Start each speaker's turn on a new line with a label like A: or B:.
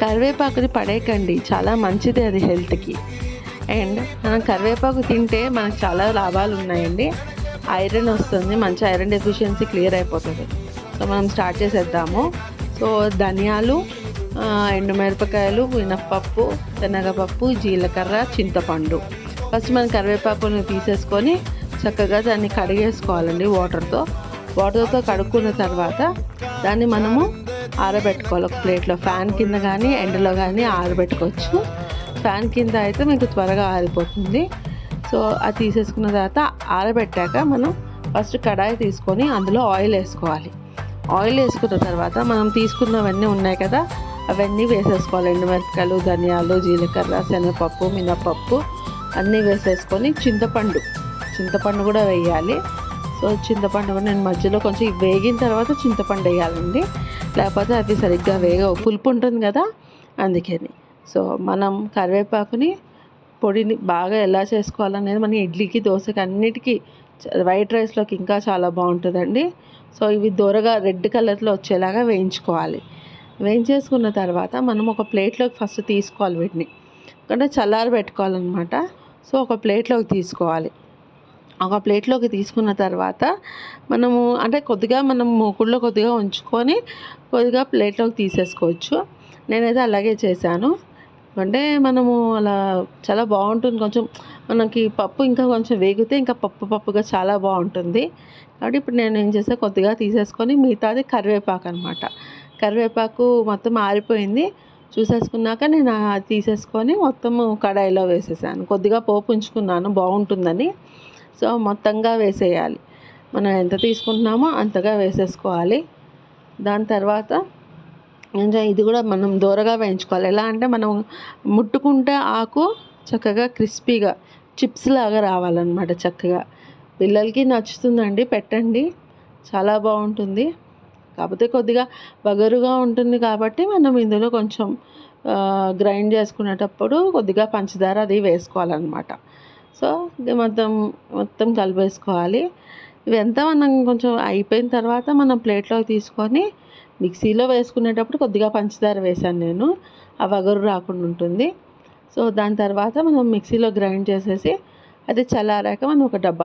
A: కరివేపాకుని పడేయకండి, చాలా మంచిది అది హెల్త్కి. అండ్ మనం కరివేపాకు తింటే మనకు చాలా లాభాలు ఉన్నాయండి. ఐరన్ వస్తుంది, మంచి ఐరన్ డెఫిషియన్సీ క్లియర్ అయిపోతుంది. సో మనం స్టార్ట్ చేసేద్దాము. సో ధనియాలు, ఎండుమిరపకాయలు, మినప్పప్పు, శనగపప్పు, జీలకర్ర, చింతపండు. ఫస్ట్ మనం కరివేపాకుని తీసేసుకొని చక్కగా దాన్ని కడిగేసుకోవాలండి వాటర్తో కడుక్కున్న తర్వాత దాన్ని మనము ఆరబెట్టుకోవాలి ఒక ప్లేట్లో. ఫ్యాన్ కింద కానీ ఎండలో కానీ ఆరబెట్టుకోవచ్చు. ఫ్యాన్ కింద అయితే మీకు త్వరగా ఆరిపోతుంది. సో అది తీసేసుకున్న తర్వాత ఆరబెట్టాక మనం ఫస్ట్ కడాయి తీసుకొని అందులో ఆయిల్ వేసుకోవాలి. ఆయిల్ వేసుకున్న తర్వాత మనం తీసుకున్నవన్నీ ఉన్నాయి కదా, అవన్నీ వేసేసుకోవాలి. ఎండుమిరపకాయలు, ధనియాలు, జీలకర్ర, శనగపప్పు, మినపప్పు అన్నీ వేసేసుకొని చింతపండు కూడా వేయాలి. సో చింతపండు కూడా నేను మధ్యలో కొంచెం వేగిన తర్వాత చింతపండు వేయాలండి, లేకపోతే అవి సరిగ్గా వేగవు, పులుపు ఉంటుంది కదా అందుకని. సో మనం కరివేపాకుని పొడిని బాగా ఎలా చేసుకోవాలనేది మన ఇడ్లీకి, దోశకి అన్నిటికీ, వైట్ రైస్లోకి ఇంకా చాలా బాగుంటుందండి. సో ఇవి దూరగా రెడ్ కలర్లో వచ్చేలాగా వేయించుకోవాలి. వేయించేసుకున్న తర్వాత మనం ఒక ప్లేట్లోకి ఫస్ట్ తీసుకోవాలి వీటిని, అంటే చల్లారి పెట్టుకోవాలన్నమాట. సో ఒక ప్లేట్లోకి తీసుకోవాలి. ఒక ప్లేట్లోకి తీసుకున్న తర్వాత మనము అంటే కొద్దిగా మనం మూకుడులో కొద్దిగా ఉంచుకొని కొద్దిగా ప్లేట్లోకి తీసేసుకోవచ్చు. నేనైతే అలాగే చేశాను. అంటే మనము అలా చాలా బాగుంటుంది. కొంచెం మనకి పప్పు ఇంకా కొంచెం వేగితే ఇంకా పప్పుగా చాలా బాగుంటుంది. కాబట్టి ఇప్పుడు నేను ఏం చేసా, కొద్దిగా తీసేసుకొని మిగతాది కరివేపాకు అనమాట. కరివేపాకు మొత్తం ఆరిపోయింది. చూసేసుకున్నాక నేను అది తీసేసుకొని మొత్తము కడాయిలో వేసేసాను. కొద్దిగా పోపు ఉంచుకున్నాను బాగుంటుందని. సో మొత్తంగా వేసేయాలి. మనం ఎంత తీసుకుంటున్నామో అంతగా వేసేసుకోవాలి. దాని తర్వాత ఇది కూడా మనం దూరగా వేయించుకోవాలి. ఎలా అంటే మనం ముట్టుకుంటే ఆకు చక్కగా క్రిస్పీగా చిప్స్ లాగా రావాలన్నమాట. చక్కగా పిల్లలకి నచ్చుతుందండి, పెట్టండి, చాలా బాగుంటుంది. కాకపోతే కొద్దిగా వగరుగా ఉంటుంది కాబట్టి మనం ఇందులో కొంచెం గ్రైండ్ చేసుకునేటప్పుడు కొద్దిగా పంచదార అది వేసుకోవాలన్నమాట. సో ఇది మొత్తం కలిపేసుకోవాలి. ఇవంతా మనం కొంచెం అయిపోయిన తర్వాత మనం ప్లేట్లోకి తీసుకొని మిక్సీలో వేసుకునేటప్పుడు కొద్దిగా పంచదార వేసాను నేను, ఆ వగరు రాకుండా ఉంటుంది. సో దాని తర్వాత మనం మిక్సీలో గ్రైండ్ చేసేసి అది చల్లారాక మనం ఒక డబ్బా